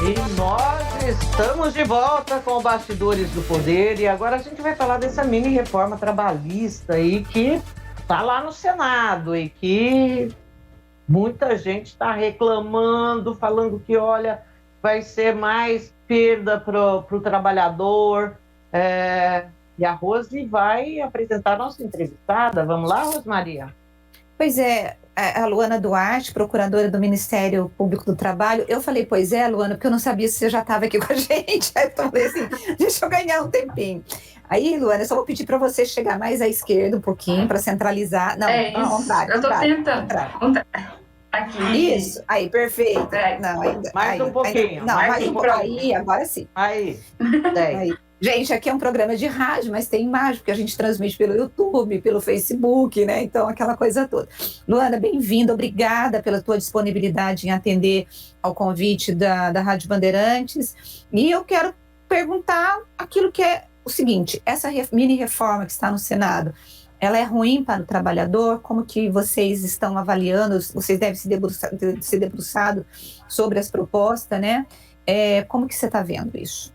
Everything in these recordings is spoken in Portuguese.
E nós estamos de volta com o Bastidores do Poder e agora a gente vai falar dessa mini reforma trabalhista aí que está lá no Senado e que muita gente está reclamando, falando que, olha, vai ser mais perda para o trabalhador. E a Rose vai apresentar a nossa entrevistada. Vamos lá, Rosmaria? Pois é, a Luana Duarte, procuradora do Ministério Público do Trabalho. Eu falei, pois é, Luana, porque eu não sabia se você já estava aqui com a gente. Aí eu falei assim, deixa eu ganhar um tempinho. Aí, Luana, eu só vou pedir para você chegar mais à esquerda um pouquinho para centralizar. Não, ao contrário. Eu estou tentando. Aqui. Isso, aí, perfeito. Não, ainda, mais um pouquinho. Mais um pouquinho. Aí, agora sim. Aí. Gente, aqui é um programa de rádio, mas tem imagem, porque a gente transmite pelo YouTube, pelo Facebook, né? Então, aquela coisa toda. Luana, bem-vinda, obrigada pela tua disponibilidade em atender ao convite da Rádio Bandeirantes. E eu quero perguntar aquilo que é o seguinte, essa mini reforma que está no Senado, ela é ruim para o trabalhador? Como que vocês estão avaliando? Vocês devem se debruçado sobre as propostas, né? Como que você está vendo isso?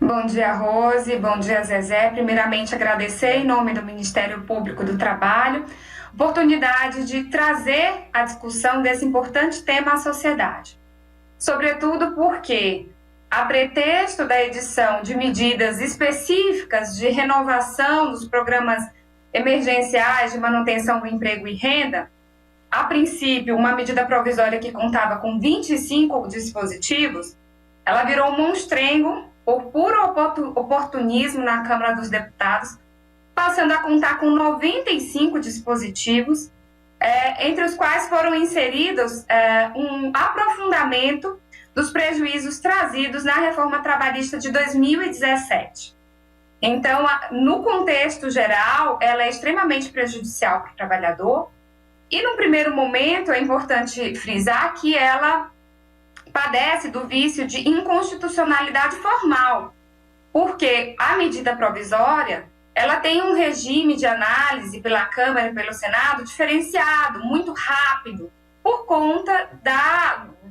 Bom dia, Rose. Bom dia, Zezé. Primeiramente, agradecer em nome do Ministério Público do Trabalho a oportunidade de trazer a discussão desse importante tema à sociedade. Sobretudo porque, a pretexto da edição de medidas específicas de renovação dos programas emergenciais de manutenção do emprego e renda, a princípio, uma medida provisória que contava com 25 dispositivos, ela virou um monstrengo por puro oportunismo na Câmara dos Deputados, passando a contar com 95 dispositivos, entre os quais foram inseridos um aprofundamento dos prejuízos trazidos na reforma trabalhista de 2017. Então, no contexto geral, ela é extremamente prejudicial para o trabalhador e, no primeiro momento, é importante frisar que ela padece do vício de inconstitucionalidade formal, porque a medida provisória ela tem um regime de análise pela Câmara e pelo Senado diferenciado, muito rápido, por conta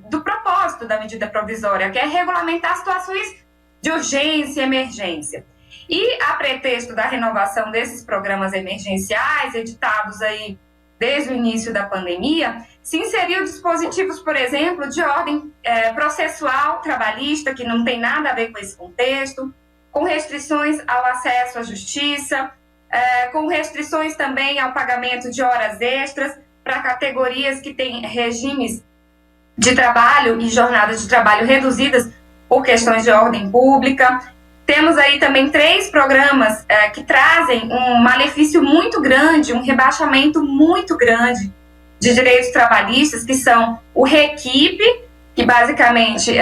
do propósito da medida provisória, que é regulamentar situações de urgência e emergência. E a pretexto da renovação desses programas emergenciais, editados aí desde o início da pandemia, se inseriu dispositivos, por exemplo, de ordem processual trabalhista, que não tem nada a ver com esse contexto, com restrições ao acesso à justiça, com restrições também ao pagamento de horas extras para categorias que têm regimes de trabalho e jornadas de trabalho reduzidas por questões de ordem pública. Temos aí também 3 programas que trazem um malefício muito grande, um rebaixamento muito grande de direitos trabalhistas, que são o REQIP, que basicamente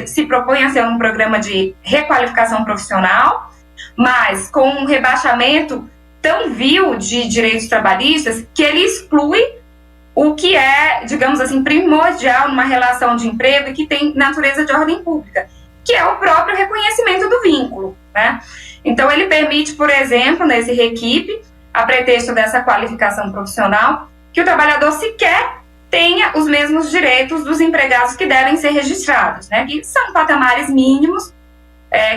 se propõe a ser um programa de requalificação profissional, mas com um rebaixamento tão vil de direitos trabalhistas que ele exclui o que é, digamos assim, primordial numa relação de emprego e que tem natureza de ordem pública, que é o próprio reconhecimento do vínculo, né? Então, ele permite, por exemplo, nesse REQIP, a pretexto dessa qualificação profissional, que o trabalhador sequer tenha os mesmos direitos dos empregados que devem ser registrados, né? Que são patamares mínimos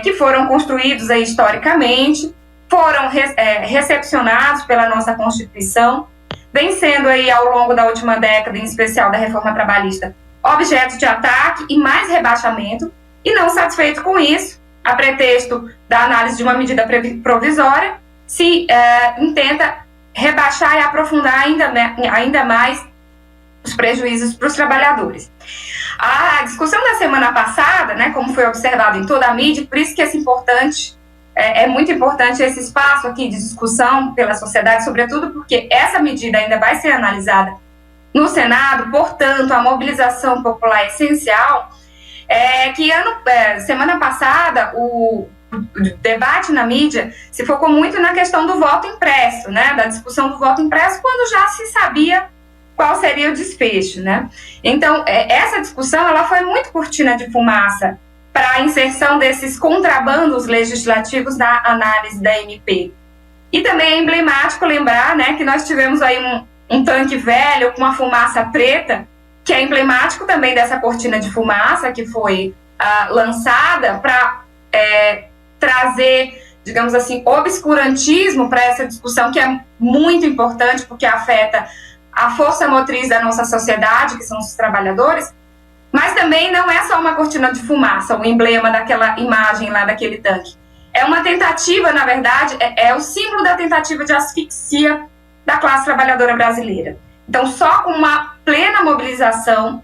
que foram construídos aí historicamente, foram recepcionados pela nossa Constituição, vem sendo aí ao longo da última década, em especial da reforma trabalhista, objeto de ataque e mais rebaixamento. E não satisfeito com isso, a pretexto da análise de uma medida provisória, se intenta rebaixar e aprofundar ainda mais os prejuízos para os trabalhadores. A discussão da semana passada, né, como foi observado em toda a mídia, por isso que é muito importante esse espaço aqui de discussão pela sociedade, sobretudo porque essa medida ainda vai ser analisada no Senado, portanto, a mobilização popular é essencial. Semana passada, o debate na mídia se focou muito na questão do voto impresso, né, da discussão do voto impresso, quando já se sabia qual seria o desfecho, né? Então, essa discussão ela foi muito cortina de fumaça para a inserção desses contrabandos legislativos na análise da MP. E também é emblemático lembrar, né, que nós tivemos aí um tanque velho com uma fumaça preta que é emblemático também dessa cortina de fumaça que foi lançada para trazer, digamos assim, obscurantismo para essa discussão, que é muito importante, porque afeta a força motriz da nossa sociedade, que são os trabalhadores, mas também não é só uma cortina de fumaça, o emblema daquela imagem lá daquele tanque. É uma tentativa, na verdade, é o símbolo da tentativa de asfixia da classe trabalhadora brasileira. Então, só com uma plena mobilização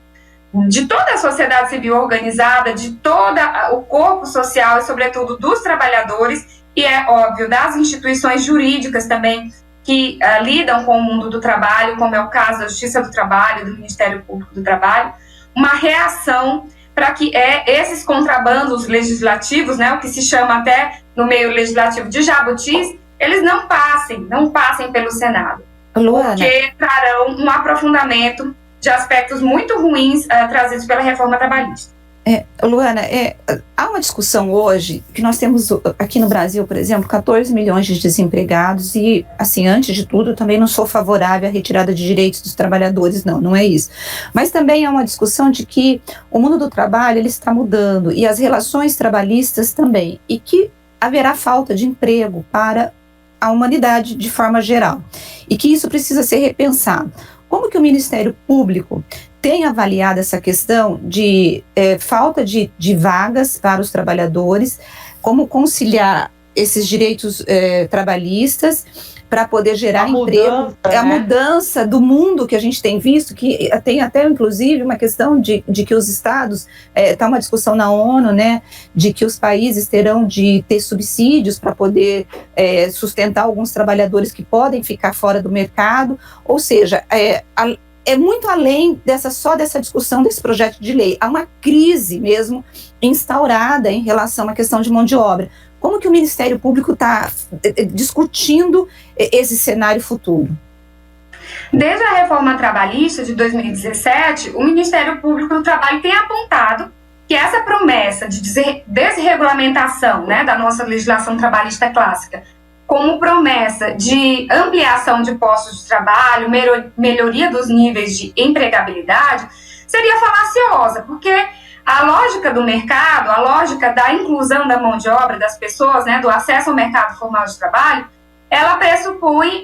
de toda a sociedade civil organizada, de todo o corpo social e, sobretudo, dos trabalhadores, e é óbvio, das instituições jurídicas também que lidam com o mundo do trabalho, como é o caso da Justiça do Trabalho, do Ministério Público do Trabalho, uma reação para que esses contrabandos legislativos, né, o que se chama até no meio legislativo de jabutis, eles não passem pelo Senado, Luana, porque trarão um aprofundamento de aspectos muito ruins trazidos pela reforma trabalhista. Luana, há uma discussão hoje que nós temos aqui no Brasil, por exemplo, 14 milhões de desempregados e, assim, antes de tudo, também não sou favorável à retirada de direitos dos trabalhadores, não é isso. Mas também há uma discussão de que o mundo do trabalho ele está mudando e as relações trabalhistas também, e que haverá falta de emprego para a humanidade de forma geral e que isso precisa ser repensado. Como que o Ministério Público tem avaliado essa questão de falta de vagas para os trabalhadores, como conciliar esses direitos trabalhistas para poder gerar emprego, a mudança do mundo que a gente tem visto, que tem até inclusive uma questão de que os estados, está uma discussão na ONU, né, de que os países terão de ter subsídios para poder sustentar alguns trabalhadores que podem ficar fora do mercado, ou seja, é muito além só dessa discussão desse projeto de lei. Há uma crise mesmo instaurada em relação à questão de mão de obra. Como que o Ministério Público está discutindo esse cenário futuro? Desde a reforma trabalhista de 2017, o Ministério Público do Trabalho tem apontado que essa promessa de desregulamentação, né, da nossa legislação trabalhista clássica, como promessa de ampliação de postos de trabalho, melhoria dos níveis de empregabilidade, seria falaciosa, porque a lógica do mercado, a lógica da inclusão da mão de obra das pessoas, né, do acesso ao mercado formal de trabalho, ela pressupõe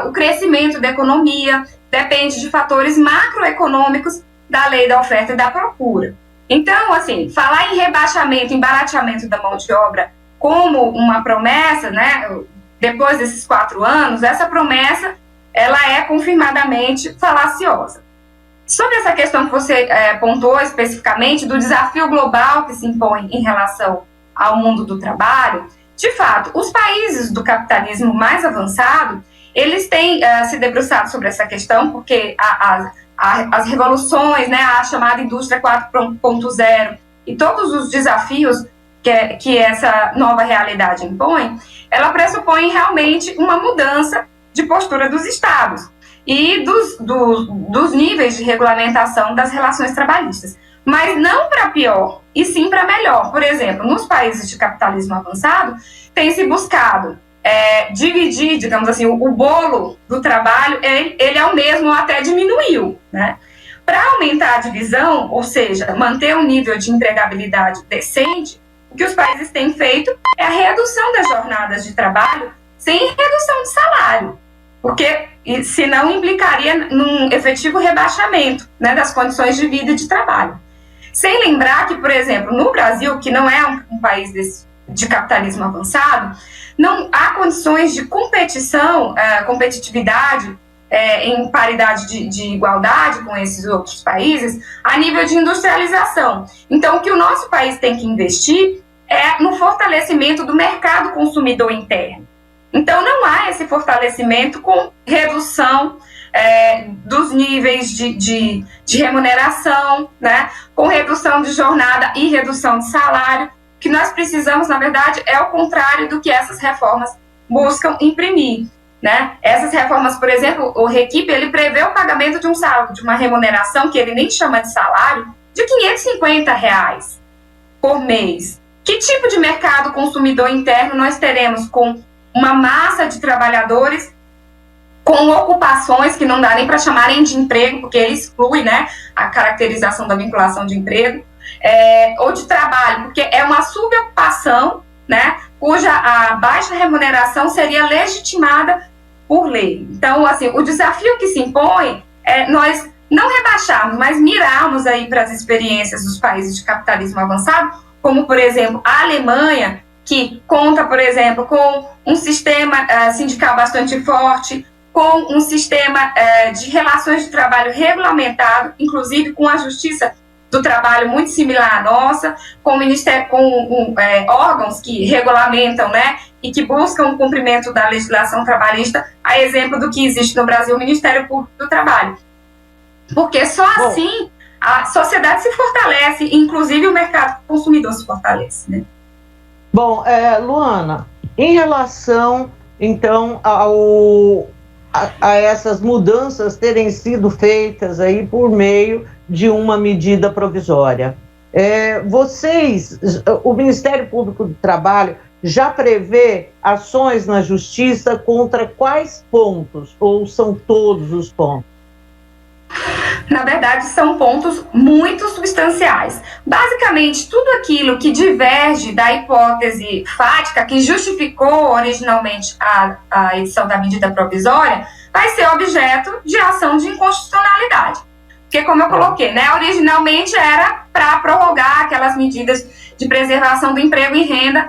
o crescimento da economia, depende de fatores macroeconômicos da lei da oferta e da procura. Então, assim, falar em rebaixamento, em barateamento da mão de obra como uma promessa, né, depois desses 4 anos, essa promessa ela é confirmadamente falaciosa. Sobre essa questão que você pontuou especificamente do desafio global que se impõe em relação ao mundo do trabalho, de fato, os países do capitalismo mais avançado, eles têm se debruçado sobre essa questão, porque as revoluções, né, a chamada indústria 4.0 e todos os desafios que essa nova realidade impõe, ela pressupõe realmente uma mudança de postura dos estados e dos níveis de regulamentação das relações trabalhistas, mas não para pior, e sim para melhor. Por exemplo, nos países de capitalismo avançado, tem se buscado dividir, digamos assim, o bolo do trabalho, ele é o mesmo ou até diminuiu, né? Para aumentar a divisão, ou seja, manter um nível de empregabilidade decente, o que os países têm feito é a redução das jornadas de trabalho sem redução de salário, porque senão implicaria num efetivo rebaixamento, né, das condições de vida e de trabalho. Sem lembrar que, por exemplo, no Brasil, que não é um país de capitalismo avançado, não há condições de competitividade em paridade de igualdade com esses outros países a nível de industrialização. Então, o que o nosso país tem que investir é no fortalecimento do mercado consumidor interno. Então, não há esse fortalecimento com redução dos níveis de remuneração, né, com redução de jornada e redução de salário. O que nós precisamos, na verdade, é o contrário do que essas reformas buscam imprimir, né? Essas reformas, por exemplo, o REQIP, ele prevê o pagamento de um salário, de uma remuneração que ele nem chama de salário, de R$550 por mês. Que tipo de mercado consumidor interno nós teremos com uma massa de trabalhadores com ocupações que não dá nem para chamarem de emprego, porque ele exclui, né, a caracterização da vinculação de emprego, ou de trabalho, porque é uma subocupação, né, cuja a baixa remuneração seria legitimada por lei. Então, assim, o desafio que se impõe é nós não rebaixarmos, mas mirarmos aí para as experiências dos países de capitalismo avançado, como, por exemplo, a Alemanha, que conta, por exemplo, com um sistema sindical bastante forte, com um sistema de relações de trabalho regulamentado, inclusive com a justiça do trabalho muito similar à nossa, com o Ministério, órgãos que regulamentam, né, e que buscam o cumprimento da legislação trabalhista, a exemplo do que existe no Brasil, o Ministério Público do Trabalho. Porque só assim a sociedade se fortalece, inclusive o mercado consumidor se fortalece, né? Bom, Luana, em relação, então, a essas mudanças terem sido feitas aí por meio de uma medida provisória, o Ministério Público do Trabalho já prevê ações na Justiça contra quais pontos, ou são todos os pontos? Na verdade, são pontos muito substanciais. Basicamente, tudo aquilo que diverge da hipótese fática que justificou originalmente a edição da medida provisória vai ser objeto de ação de inconstitucionalidade. Porque, como eu coloquei, né, originalmente era para prorrogar aquelas medidas de preservação do emprego e renda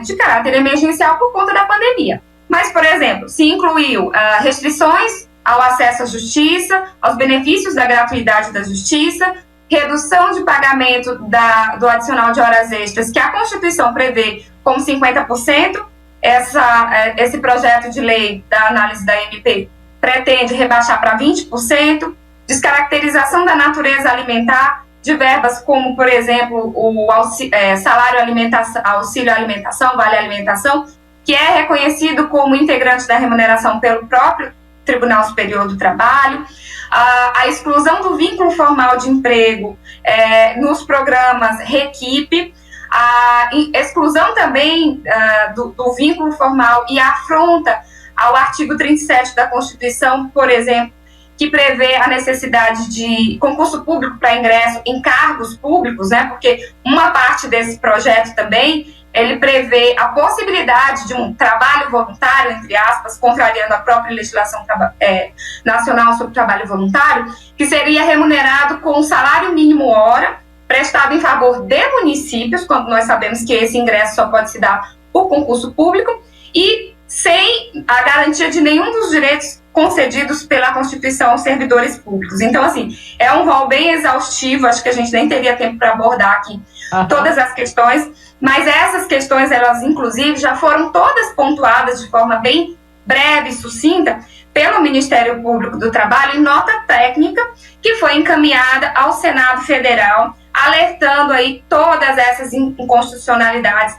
de caráter emergencial por conta da pandemia. Mas, por exemplo, se incluiu restrições ao acesso à justiça, aos benefícios da gratuidade da justiça, redução de pagamento do adicional de horas extras, que a Constituição prevê como 50%, esse projeto de lei da análise da MP pretende rebaixar para 20%, descaracterização da natureza alimentar, de verbas como, por exemplo, o salário alimentação, auxílio alimentação, vale alimentação, que é reconhecido como integrante da remuneração pelo próprio Tribunal Superior do Trabalho, a exclusão do vínculo formal de emprego nos programas REQIP, a exclusão também do vínculo formal e a afronta ao artigo 37 da Constituição, por exemplo, que prevê a necessidade de concurso público para ingresso em cargos públicos, né? Porque uma parte desse projeto também ele prevê a possibilidade de um trabalho voluntário, entre aspas, contrariando a própria legislação nacional sobre trabalho voluntário, que seria remunerado com um salário mínimo hora, prestado em favor de municípios, quando nós sabemos que esse ingresso só pode se dar por concurso público, e sem a garantia de nenhum dos direitos concedidos pela Constituição aos servidores públicos. Então, assim, é um rol bem exaustivo, acho que a gente nem teria tempo para abordar aqui todas as questões, mas essas questões, elas, inclusive, já foram todas pontuadas de forma bem breve e sucinta pelo Ministério Público do Trabalho em nota técnica que foi encaminhada ao Senado Federal, alertando aí todas essas inconstitucionalidades,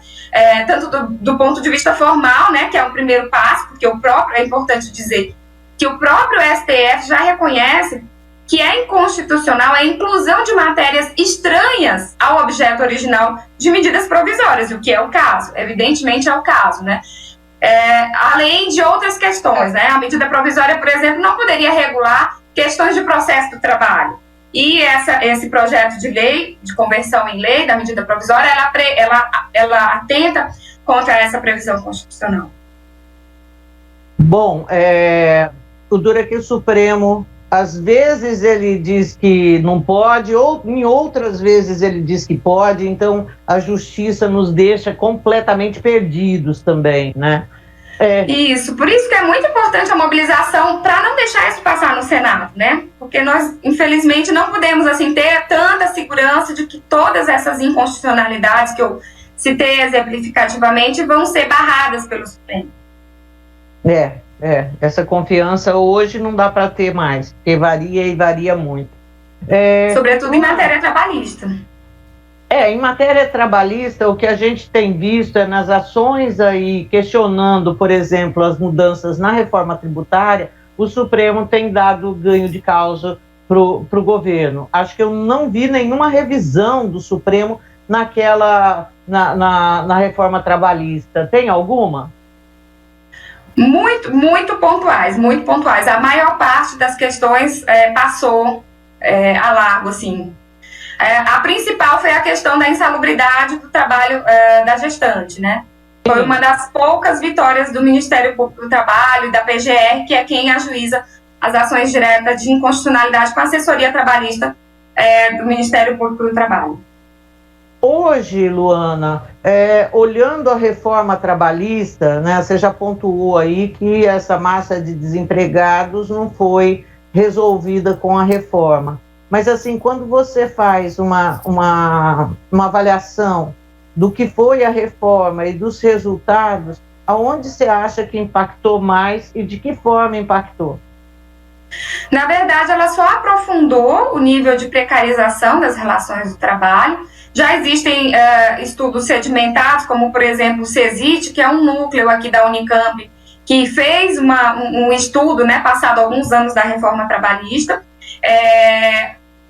tanto do ponto de vista formal, né, que é o primeiro passo, porque é importante dizer que o próprio STF já reconhece que é inconstitucional a inclusão de matérias estranhas ao objeto original de medidas provisórias, o que é o caso, evidentemente é o caso, né? Além de outras questões, né? A medida provisória, por exemplo, não poderia regular questões de processo do trabalho. E esse projeto de lei, de conversão em lei da medida provisória, ela atenta contra essa previsão constitucional. Bom, o duro é que o Supremo, às vezes ele diz que não pode, ou em outras vezes ele diz que pode, então a justiça nos deixa completamente perdidos também, né? Isso, por isso que é muito importante a mobilização para não deixar isso passar no Senado, né? Porque nós, infelizmente, não podemos assim, ter tanta segurança de que todas essas inconstitucionalidades que eu citei exemplificativamente vão ser barradas pelo Supremo. Essa confiança hoje não dá para ter mais, porque varia e varia muito. Sobretudo em matéria trabalhista. Em matéria trabalhista, o que a gente tem visto é nas ações aí questionando, por exemplo, as mudanças na reforma tributária, o Supremo tem dado ganho de causa para o governo. Acho que eu não vi nenhuma revisão do Supremo na reforma trabalhista. Tem alguma? Muito, muito pontuais, muito pontuais. A maior parte das questões passou a largo, assim. A principal foi a questão da insalubridade do trabalho da gestante, né? Foi uma das poucas vitórias do Ministério Público do Trabalho e da PGR, que é quem ajuiza as ações diretas de inconstitucionalidade com a assessoria trabalhista do Ministério Público do Trabalho. Hoje, Luana, olhando a reforma trabalhista, né, você já pontuou aí que essa massa de desempregados não foi resolvida com a reforma. Mas, assim, quando você faz uma avaliação do que foi a reforma e dos resultados, aonde você acha que impactou mais e de que forma impactou? Na verdade, ela só aprofundou o nível de precarização das relações do trabalho. Já existem estudos sedimentados, como, por exemplo, o CESIT, que é um núcleo aqui da Unicamp, que fez um estudo, né, passado alguns anos da reforma trabalhista.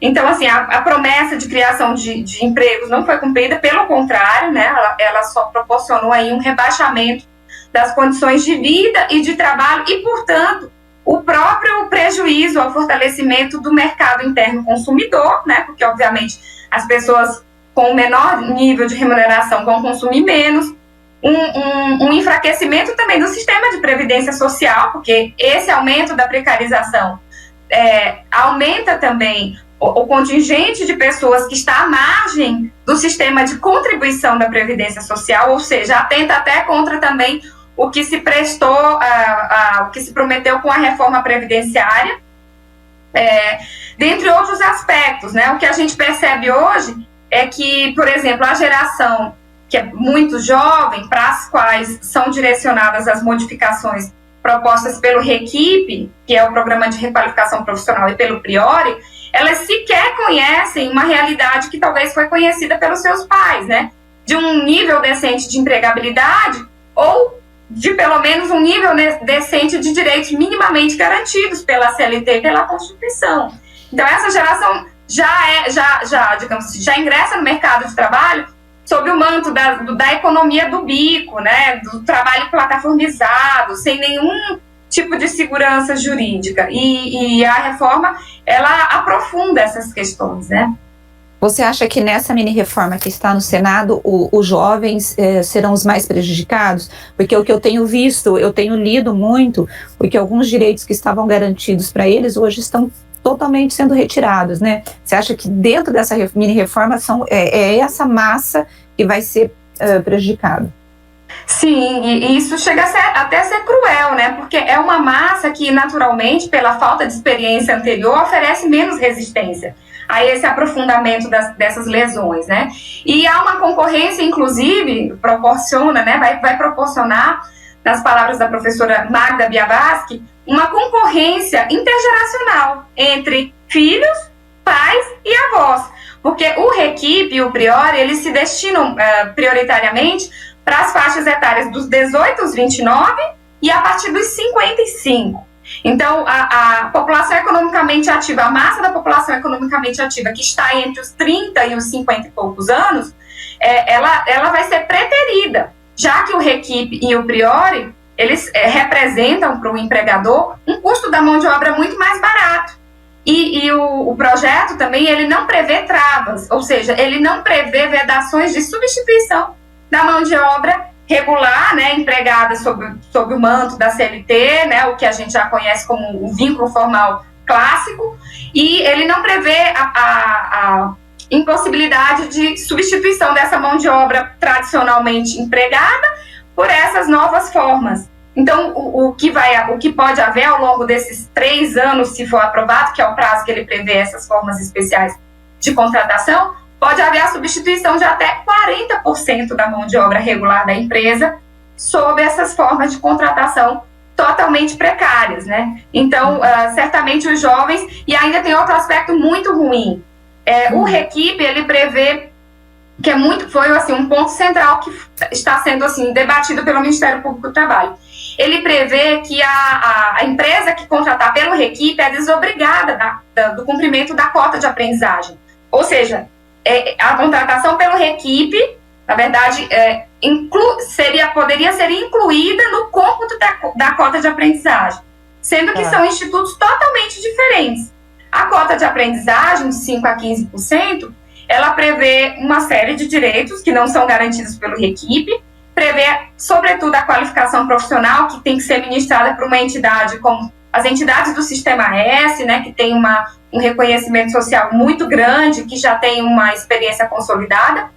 Então, assim, a promessa de criação de empregos não foi cumprida, pelo contrário, né, ela só proporcionou aí um rebaixamento das condições de vida e de trabalho e, portanto, o próprio prejuízo ao fortalecimento do mercado interno consumidor, né, porque, obviamente, as pessoas com menor nível de remuneração vão consumir menos, um enfraquecimento também do sistema de previdência social, porque esse aumento da precarização aumenta também o contingente de pessoas que está à margem do sistema de contribuição da previdência social, ou seja, atenta até contra também o que se prestou, o que se prometeu com a reforma previdenciária, dentre outros aspectos, né? O que a gente percebe hoje é que, por exemplo, a geração que é muito jovem, para as quais são direcionadas as modificações propostas pelo REQIP, que é o Programa de Requalificação Profissional, e pelo Priori, elas sequer conhecem uma realidade que talvez foi conhecida pelos seus pais, né? De um nível decente de empregabilidade ou de pelo menos um nível decente de direitos minimamente garantidos pela CLT e pela Constituição. Então, essa geração digamos assim, já ingressa no mercado de trabalho sob o manto da economia do bico, né, do trabalho plataformizado, sem nenhum tipo de segurança jurídica. E a reforma, ela aprofunda essas questões, né? Você acha que nessa mini-reforma que está no Senado, os jovens serão os mais prejudicados? Porque o que eu tenho visto, eu tenho lido muito, porque alguns direitos que estavam garantidos para eles hoje estão totalmente sendo retirados, né? Você acha que dentro dessa mini-reforma é essa massa que vai ser prejudicada? Sim, e isso chega até a ser cruel, né? Porque é uma massa que, naturalmente, pela falta de experiência anterior, oferece menos resistência a esse aprofundamento dessas lesões, né? E há uma concorrência, inclusive, proporciona, né? Vai proporcionar, nas palavras da professora Magda Biavaschi, uma concorrência intergeracional entre filhos, pais e avós. Porque o REQIP e o Priori, eles se destinam prioritariamente para as faixas etárias dos 18 aos 29 e a partir dos 55. Então, a população economicamente ativa, a massa da população economicamente ativa, que está entre os 30 e os 50 e poucos anos, ela vai ser preterida, já que o REQIP e o Priori, eles representam para o empregador um custo da mão de obra muito mais barato. E o projeto também, ele não prevê travas, ou seja, ele não prevê vedações de substituição da mão de obra regular, né, empregada sob o manto da CLT, né, o que a gente já conhece como o vínculo formal clássico, e ele não prevê a impossibilidade de substituição dessa mão de obra tradicionalmente empregada por essas novas formas. Então, o que pode haver ao longo desses 3 anos, se for aprovado, que é o prazo que ele prevê essas formas especiais de contratação, pode haver a substituição de até 40% da mão de obra regular da empresa sob essas formas de contratação totalmente precárias, né? Então, certamente os jovens... E ainda tem outro aspecto muito ruim. O REQIP, ele prevê que foi assim, um ponto central que está sendo assim, debatido pelo Ministério Público do Trabalho. Ele prevê que a empresa que contratar pelo REQIP é desobrigada do cumprimento da cota de aprendizagem. Ou seja, a contratação pelo REQIP, na verdade, poderia ser incluída no cômputo da cota de aprendizagem, sendo que são institutos totalmente diferentes. A cota de aprendizagem, de 5% a 15%, ela prevê uma série de direitos que não são garantidos pelo REQIP, prevê, sobretudo, a qualificação profissional, que tem que ser ministrada por uma entidade como as entidades do Sistema S, né, que tem um reconhecimento social muito grande, que já tem uma experiência consolidada.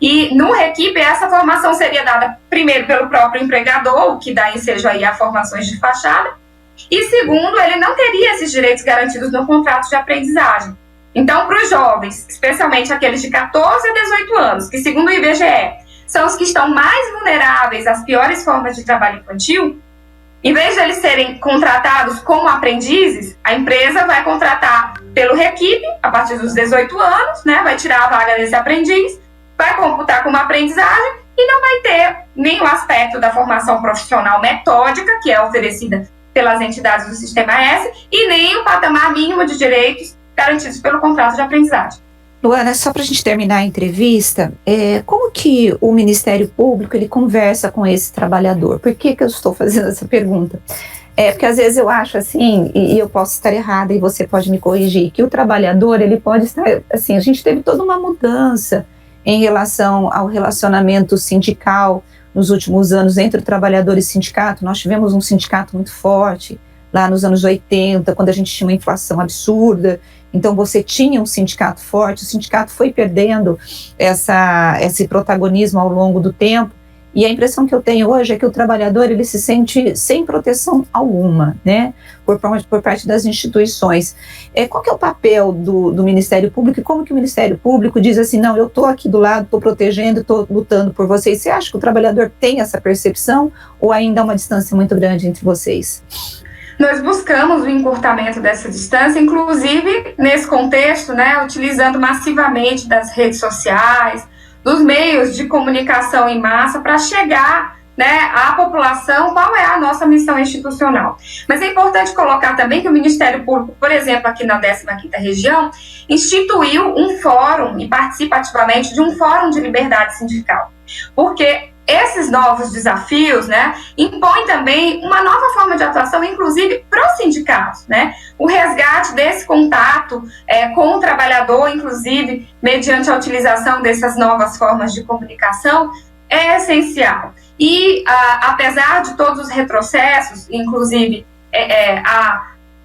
E no REQIP, essa formação seria dada, primeiro, pelo próprio empregador, o que dá ensejo aí a formações de fachada, e segundo, ele não teria esses direitos garantidos no contrato de aprendizagem. Então, para os jovens, especialmente aqueles de 14 a 18 anos, que segundo o IBGE, são os que estão mais vulneráveis às piores formas de trabalho infantil, em vez de eles serem contratados como aprendizes, a empresa vai contratar pelo REQIP, a partir dos 18 anos, né, vai tirar a vaga desse aprendiz, vai computar como aprendizagem e não vai ter nenhum aspecto da formação profissional metódica, que é oferecida pelas entidades do Sistema S, e nem o patamar mínimo de direitos garantidos pelo contrato de aprendizagem. Luana, só para a gente terminar a entrevista, como que o Ministério Público ele conversa com esse trabalhador? Por que eu estou fazendo essa pergunta? Porque às vezes eu acho assim, e eu posso estar errada e você pode me corrigir, que o trabalhador ele pode estar, assim, a gente teve toda uma mudança em relação ao relacionamento sindical nos últimos anos entre o trabalhador e o sindicato. Nós tivemos um sindicato muito forte lá nos anos 80, quando a gente tinha uma inflação absurda. Então, você tinha um sindicato forte, o sindicato foi perdendo esse protagonismo ao longo do tempo, e a impressão que eu tenho hoje é que o trabalhador ele se sente sem proteção alguma, né, por parte das instituições. Qual que é o papel do Ministério Público e como que o Ministério Público diz assim, não, eu estou aqui do lado, estou protegendo, estou lutando por vocês? Você acha que o trabalhador tem essa percepção ou ainda há uma distância muito grande entre vocês? Nós buscamos o encurtamento dessa distância, inclusive nesse contexto, né, utilizando massivamente das redes sociais, dos meios de comunicação em massa para chegar, né, à população qual é a nossa missão institucional. Mas é importante colocar também que o Ministério Público, por exemplo, aqui na 15ª Região, instituiu um fórum e participa ativamente de um fórum de liberdade sindical, porque esses novos desafios, né, impõem também uma nova forma de atuação, inclusive para os sindicatos, né? O resgate desse contato com o trabalhador, inclusive, mediante a utilização dessas novas formas de comunicação, é essencial. E, apesar de todos os retrocessos, inclusive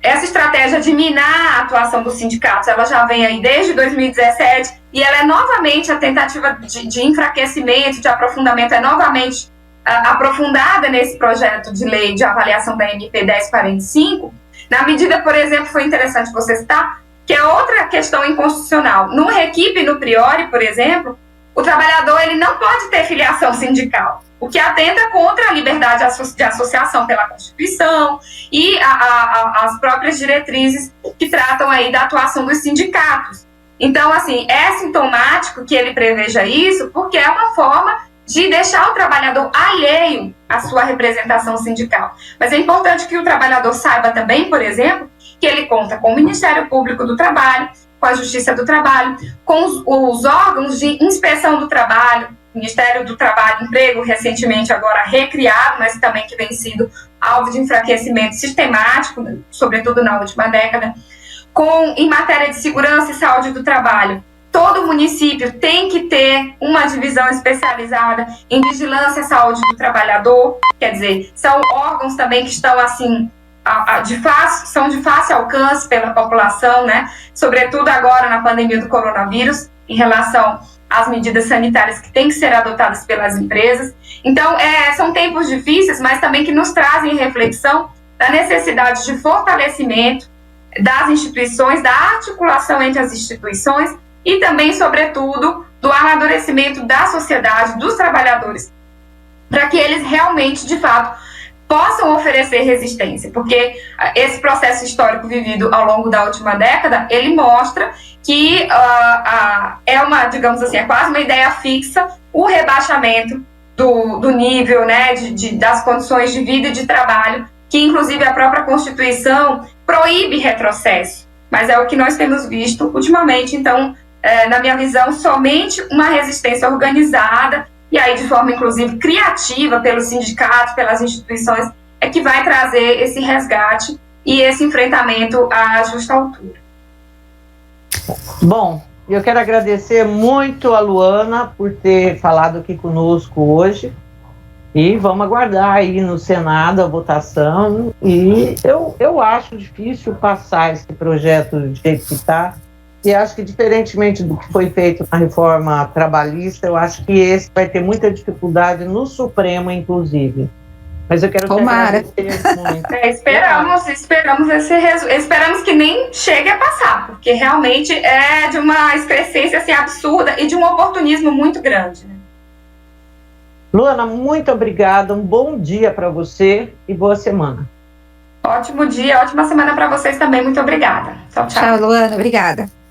essa estratégia de minar a atuação dos sindicatos, ela já vem aí desde 2017 e ela é novamente a tentativa de enfraquecimento, de aprofundamento, é novamente aprofundada nesse projeto de lei de avaliação da MP 1045, na medida, por exemplo, foi interessante você citar, que é outra questão inconstitucional. No REQIP e no Priori, por exemplo, o trabalhador ele não pode ter filiação sindical, o que atenta contra a liberdade de associação pela Constituição e as próprias diretrizes que tratam aí da atuação dos sindicatos. Então, assim, é sintomático que ele preveja isso, porque é uma forma de deixar o trabalhador alheio à sua representação sindical. Mas é importante que o trabalhador saiba também, por exemplo, que ele conta com o Ministério Público do Trabalho, com a Justiça do Trabalho, com os órgãos de inspeção do trabalho, Ministério do Trabalho e Emprego, recentemente agora recriado, mas também que vem sido alvo de enfraquecimento sistemático, sobretudo na última década, em matéria de segurança e saúde do trabalho. Todo município tem que ter uma divisão especializada em vigilância e saúde do trabalhador, quer dizer, são órgãos também que estão assim, são de fácil alcance pela população, né? Sobretudo agora na pandemia do coronavírus, em relação às medidas sanitárias que têm que ser adotadas pelas empresas. Então, são tempos difíceis, mas também que nos trazem reflexão da necessidade de fortalecimento das instituições, da articulação entre as instituições e também, sobretudo, do amadurecimento da sociedade, dos trabalhadores, para que eles realmente, de fato, possam oferecer resistência, porque esse processo histórico vivido ao longo da última década, ele mostra que é uma, digamos assim, é quase uma ideia fixa o rebaixamento do nível, né, das condições de vida e de trabalho, que inclusive a própria Constituição proíbe retrocesso, mas é o que nós temos visto ultimamente. Então, na minha visão, somente uma resistência organizada e aí de forma, inclusive, criativa pelos sindicatos, pelas instituições, é que vai trazer esse resgate e esse enfrentamento à justa altura. Bom, eu quero agradecer muito a Luana por ter falado aqui conosco hoje. E vamos aguardar aí no Senado a votação. E eu acho difícil passar esse projeto do jeito que está. E acho que, diferentemente do que foi feito na reforma trabalhista, eu acho que esse vai ter muita dificuldade no Supremo, inclusive. Mas eu quero te agradecer muito. Esperamos que nem chegue a passar, porque realmente é de uma excrescência assim, absurda e de um oportunismo muito grande. Né? Luana, muito obrigada, um bom dia para você e boa semana. Ótimo dia, ótima semana para vocês também, muito obrigada. Tchau, tchau. Tchau, Luana, obrigada.